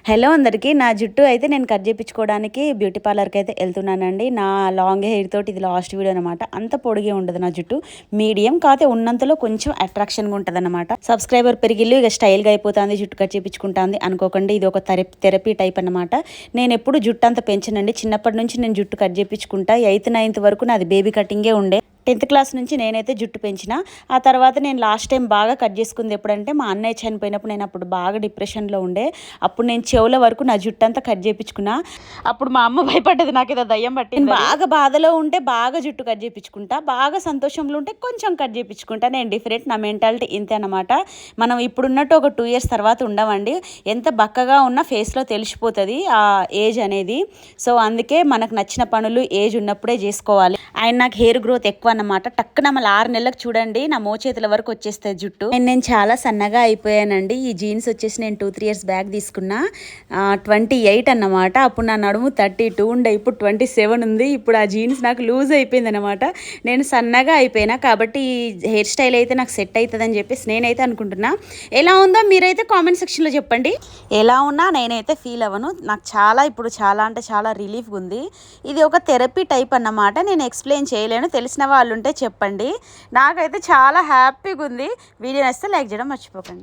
Hello అందరికీ. నా జుట్టు అయితే నేను కట్ చేయించుకోవడానికి బ్యూటీ పార్లర్కి అయితే వెళ్తున్నానండి. నా లాంగ్ హెయిర్ తోటి ఇది లాస్ట్ వీడియో అనమాట. అంత పొడిగే ఉండదు నా జుట్టు, మీడియం. కాకపోతే ఉన్నంతలో కొంచెం అట్రాక్షన్గా ఉంటుంది అనమాట. సబ్స్క్రైబర్ పెరిగిల్లు ఇక స్టైల్గా అయిపోతుంది, జుట్టు కట్ చేయించుకుంటుంది అనుకోకండి. ఇది ఒక థెరపీ టైప్ అనమాట. నేను ఎప్పుడు జుట్టు అంత పెంచనండి. చిన్నప్పటి నుంచి నేను జుట్టు కట్ చేయించుకుంటా. 8th 9th వరకు నాది బేబీ కటింగే ఉండే. 10th క్లాస్ నుంచి నేనైతే జుట్టు పెంచిన. ఆ తర్వాత నేను లాస్ట్ టైం బాగా కట్ చేసుకుంది ఎప్పుడంటే మా అన్నయ్య చనిపోయినప్పుడు. నేను అప్పుడు బాగా డిప్రెషన్లో ఉండే. అప్పుడు నేను చెవుల వరకు నా జుట్టు అంతా కట్ చేయించుకున్నా. అప్పుడు మా అమ్మ భయపడ్డది, నాకు ఏదో దయ్యం పట్టింది. బాగా బాధలో ఉంటే బాగా జుట్టు కట్ చేయించుకుంటా, బాగా సంతోషంలో ఉంటే కొంచెం కట్ చేయించుకుంటా. నేను డిఫరెంట్, నా మెంటాలిటీ ఇంతే అనమాట. మనం ఇప్పుడున్నట్టు ఒక 2 years తర్వాత ఉండవండి. ఎంత బక్కగా ఉన్నా ఫేస్లో తెలిసిపోతుంది ఆ ఏజ్ అనేది. సో అందుకే మనకు నచ్చిన పనులు ఏజ్ ఉన్నప్పుడే చేసుకోవాలి. ఆయన నాకు హెయిర్ గ్రోత్ ఎక్కువ అన్నమాట. టక్కున మళ్ళీ 6 నెలలకు చూడండి నా మోచేతుల వరకు వచ్చేస్తాయి జుట్టు. నేను చాలా సన్నగా అయిపోయానండి. ఈ జీన్స్ వచ్చేసి నేను 2-3 years బ్యాక్ తీసుకున్నా. 28 అన్నమాట. అప్పుడు నా నడుము 32 ఉండే, ఇప్పుడు 27 ఉంది. ఇప్పుడు ఆ జీన్స్ నాకు లూజ్ అయిపోయింది అనమాట. నేను సన్నగా అయిపోయినా కాబట్టి ఈ హెయిర్ స్టైల్ అయితే నాకు సెట్ అవుతుందని చెప్పేసి నేనైతే అనుకుంటున్నా. ఎలా ఉందో మీరైతే కామెంట్ సెక్షన్లో చెప్పండి. ఎలా ఉన్నా నేనైతే ఫీల్ అవ్వను. నాకు ఇప్పుడు చాలా అంటే చాలా రిలీఫ్గా ఉంది. ఇది ఒక థెరపీ టైప్ అన్నమాట. నేను ఎక్స్ప్లెయిన్ చేయలేను, తెలిసిన వాళ్ళు ఉంటే చెప్పండి. నాకైతే చాలా హ్యాపీగా ఉంది. వీడియో నచ్చితే లైక్ చేయడం మర్చిపోకండి.